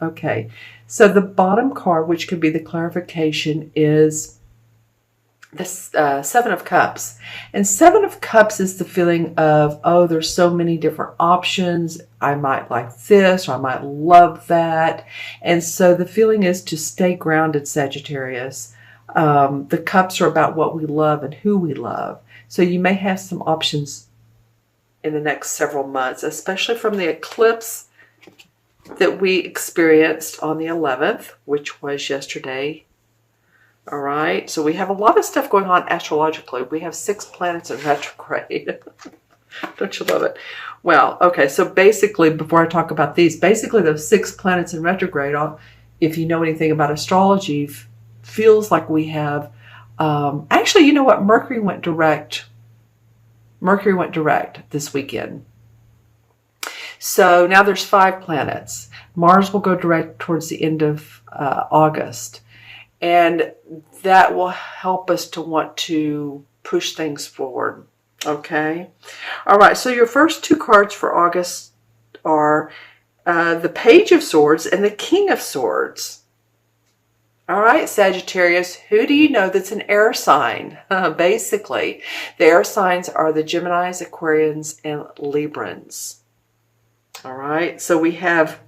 Okay, so the bottom card, which could be the clarification, is this Seven of Cups. And Seven of Cups is the feeling of, oh, there's so many different options. I might like this, or I might love that. And so the feeling is to stay grounded, Sagittarius. The cups are about what we love and who we love. So you may have some options in the next several months, especially from the eclipse that we experienced on the 11th, which was yesterday. All right, so we have a lot of stuff going on astrologically. We have 6 planets in retrograde. Don't you love it? Well, okay, so basically, before I talk about these, basically those 6 planets in retrograde, if you know anything about astrology, feels like we have, actually, you know what? Mercury went direct. Mercury went direct this weekend. So now there's 5 planets. Mars will go direct towards the end of August. And that will help us to want to push things forward. Okay? All right, so your first 2 cards for August are the Page of Swords and the King of Swords. All right, Sagittarius, who do you know that's an air sign? Basically, the air signs are the Geminis, Aquarians, and Librans. All right, so we have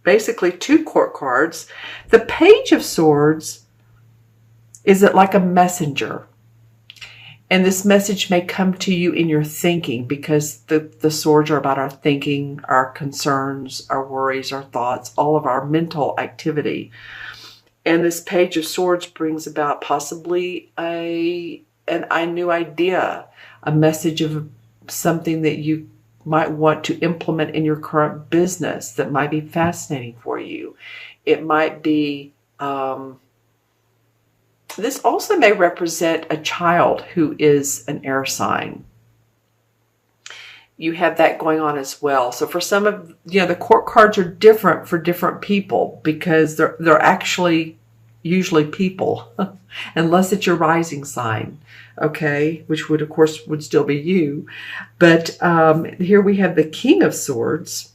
basically 2 court cards. The Page of Swords is it like a messenger. And this message may come to you in your thinking, because the swords are about our thinking, our concerns, our worries, our thoughts, all of our mental activity. And this Page of Swords brings about possibly a new idea, a message of something that you might want to implement in your current business that might be fascinating for you. It might be, this also may represent a child who is an air sign. You have that going on as well. So for some of, the court cards are different for different people, because they're actually usually people, unless it's your rising sign, okay, which would, of course, would still be you. But here we have the King of Swords.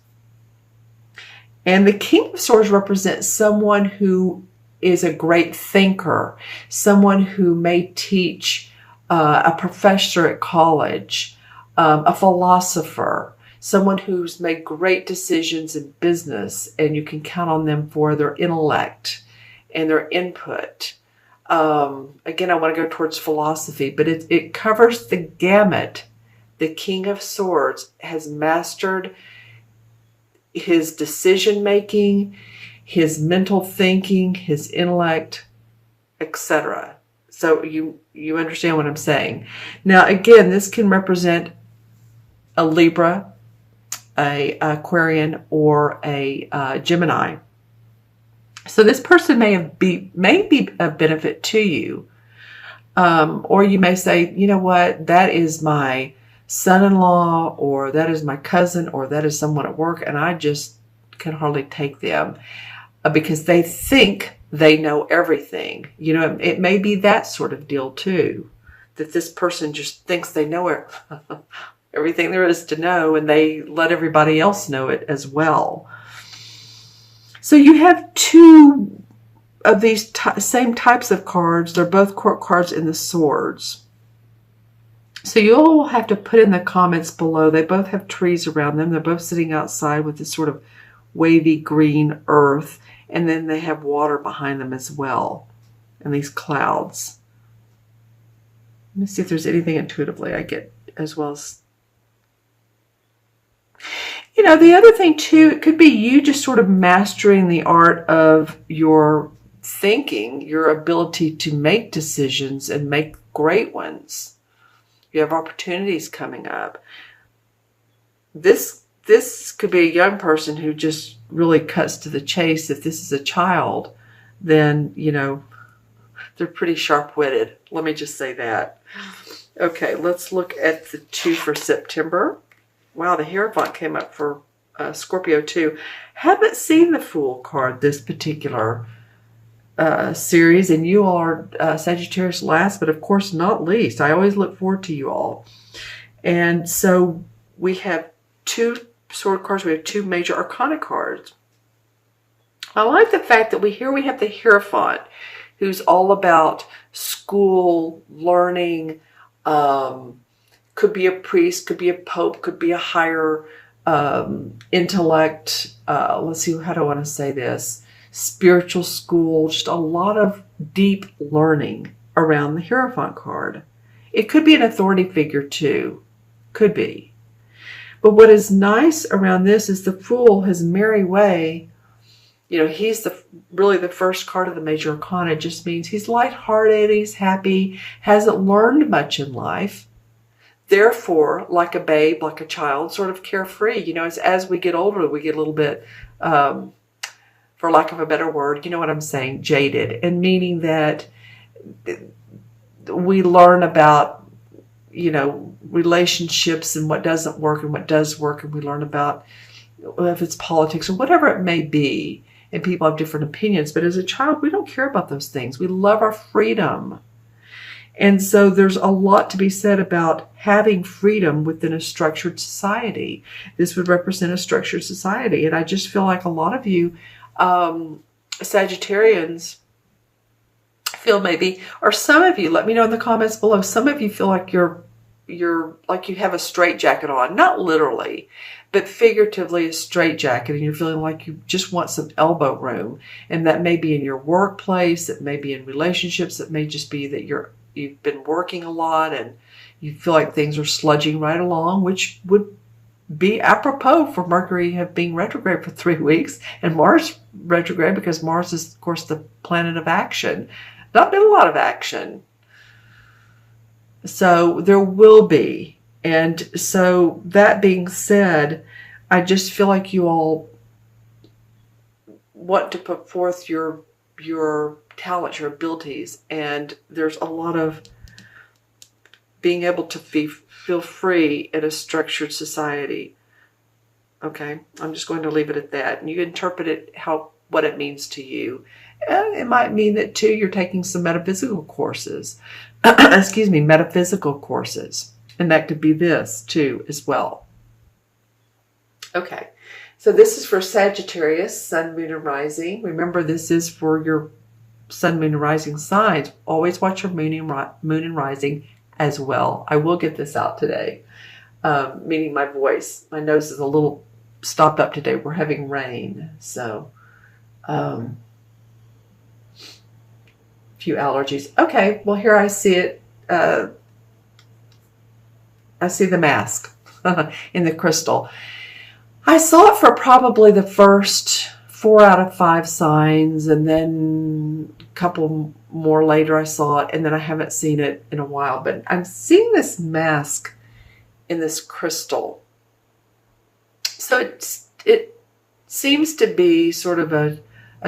And the King of Swords represents someone who is a great thinker, someone who may teach, a professor at college, a philosopher, someone who's made great decisions in business, and you can count on them for their intellect and their input. Again, I want to go towards philosophy, but it covers the gamut. The King of Swords has mastered his decision-making, his mental thinking, his intellect, etc. So you understand what I'm saying. Now, again, this can represent a Libra, a Aquarian, or a Gemini. So this person may be a benefit to you. Or you may say, you know what, that is my son-in-law, or that is my cousin, or that is someone at work, and I just can hardly take them because they think they know everything. It may be that sort of deal too, that this person just thinks they know everything there is to know, and they let everybody else know it as well. So you have 2 of these same types of cards. They're both court cards in the swords. So you'll have to put in the comments below. They both have trees around them. They're both sitting outside with this sort of wavy green earth. And then they have water behind them as well. And these clouds. Let me see if there's anything intuitively I get as well as... the other thing too, it could be you just sort of mastering the art of your thinking, your ability to make decisions and make great ones. You have opportunities coming up. This could be a young person who just really cuts to the chase. If this is a child, then, they're pretty sharp-witted. Let me just say that. Okay, let's look at the 2 for September. Wow, the Hierophant came up for Scorpio too. Haven't seen the Fool card this particular series, and you all are Sagittarius last, but of course not least. I always look forward to you all. And so we have 2 sword cards. We have 2 major arcana cards. I like the fact that we have the Hierophant, who's all about school, learning, could be a priest, could be a pope, could be a higher intellect. Let's see, how do I want to say this? Spiritual school, just a lot of deep learning around the Hierophant card. It could be an authority figure too. Could be. But what is nice around this is the Fool, his merry way. You know, he's really the first card of the major arcana. It just means he's lighthearted, he's happy, hasn't learned much in life. Therefore, like a babe, like a child, sort of carefree. You know, as we get older, we get a little bit, for lack of a better word, you know what I'm saying, jaded. And meaning that we learn about, you know, relationships and what doesn't work and what does work. And we learn about, if it's politics or whatever it may be. And people have different opinions. But as a child, we don't care about those things. We love our freedom. And so there's a lot to be said about having freedom within a structured society. This would represent a structured society. And I just feel like a lot of you Sagittarians feel maybe, or some of you, let me know in the comments below, some of you feel like you're like you have a straitjacket on, not literally, but figuratively a straitjacket, and you're feeling like you just want some elbow room. And that may be in your workplace, it may be in relationships, it may just be that you've been working a lot and you feel like things are sludging right along, which would be apropos for Mercury being retrograde for 3 weeks and Mars retrograde, because Mars is, of course, the planet of action. Not been a lot of action. So there will be. And so that being said, I just feel like you all want to put forth your talents, your abilities, and there's a lot of being able to feel free in a structured society. Okay, I'm just going to leave it at that. And you interpret it what it means to you. And it might mean that too you're taking some metaphysical courses. Excuse me, metaphysical courses. And that could be this too as well. Okay, so this is for Sagittarius, Sun, Moon, and Rising. Remember, this is for your Sun, Moon, and Rising signs. Always watch your Moon and Rising as well. I will get this out today, meaning my voice. My nose is a little stopped up today. We're having rain, so few allergies. Okay, well, here I see it. I see the mask in the crystal. I saw it for probably the first 4 out of 5 signs, and then a couple more later I saw it, and then I haven't seen it in a while. But I'm seeing this mask in this crystal. So it seems to be sort of a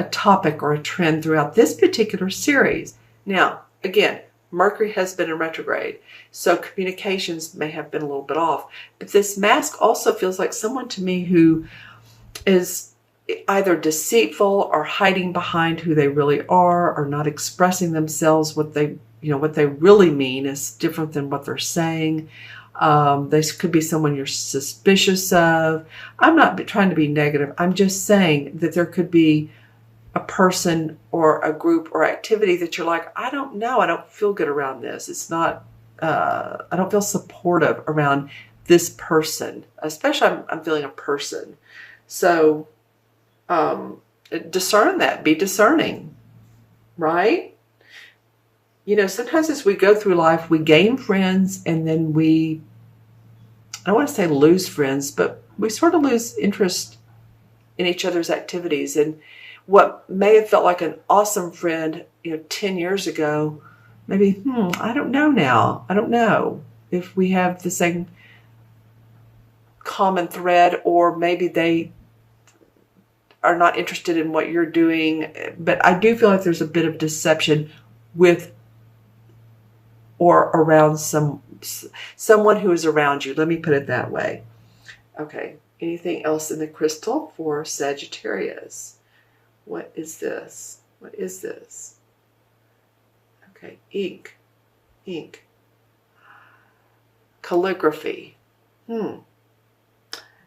topic or a trend throughout this particular series. Now, again, Mercury has been in retrograde, so communications may have been a little bit off. But this mask also feels like someone to me who is either deceitful or hiding behind who they really are, or not expressing themselves. What they really mean is different than what they're saying. This could be someone you're suspicious of. I'm not trying to be negative. I'm just saying that there could be a person or a group or activity that you're like, I don't know, I don't feel good around this. It's not, I don't feel supportive around this person, especially I'm feeling a person. So discern that, be discerning, right? You know, sometimes as we go through life, we gain friends and then I don't want to say lose friends, but we sort of lose interest in each other's activities. And what may have felt like an awesome friend, 10 years ago, maybe, I don't know now. I don't know if we have the same common thread, or maybe they are not interested in what you're doing. But I do feel like there's a bit of deception with or around someone who is around you. Let me put it that way. Okay. Anything else in the crystal for Sagittarius? What is this? What is this? Okay, ink. Calligraphy.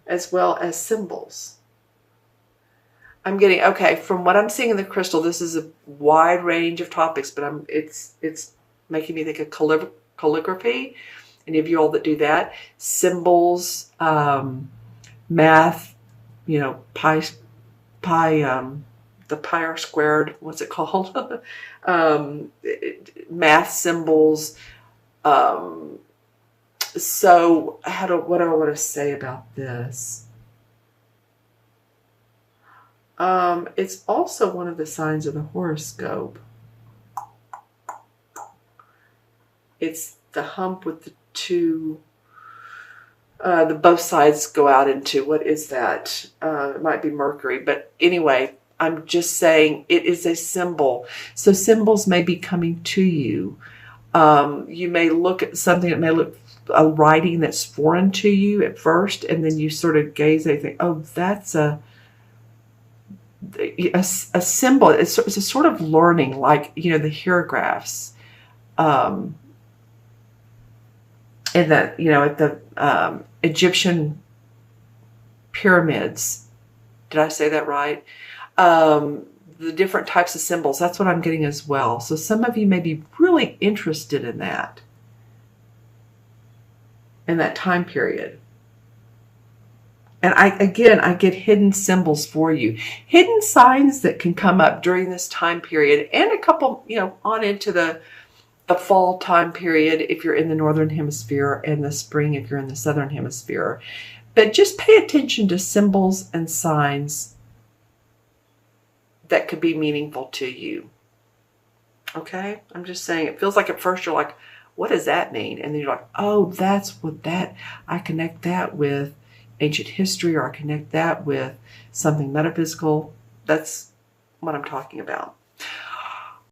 As well as symbols. I'm getting, okay, from what I'm seeing in the crystal, this is a wide range of topics, but it's making me think of calligraphy. Any of you all that do that, symbols, math, the pi r squared, what's it called? Math symbols. So what do I want to say about this? It's also one of the signs of the horoscope. It's the hump with the two, the both sides go out into, what is that? It might be Mercury, but anyway, I'm just saying it is a symbol. So symbols may be coming to you. You may look at something that may look, a writing that's foreign to you at first, and then you sort of gaze and think, oh, that's a symbol. It's a sort of learning, like, the hieroglyphs. In that, at the Egyptian pyramids. Did I say that right? The different types of symbols. That's what I'm getting as well. So some of you may be really interested in that time period. And I get hidden symbols for you. Hidden signs that can come up during this time period, and a couple, on into the fall time period if you're in the northern hemisphere, and the spring if you're in the southern hemisphere. But just pay attention to symbols and signs that could be meaningful to you. Okay? I'm just saying, it feels like at first you're like, what does that mean? And then you're like, oh, that's what I connect that with ancient history, or I connect that with something metaphysical. That's what I'm talking about.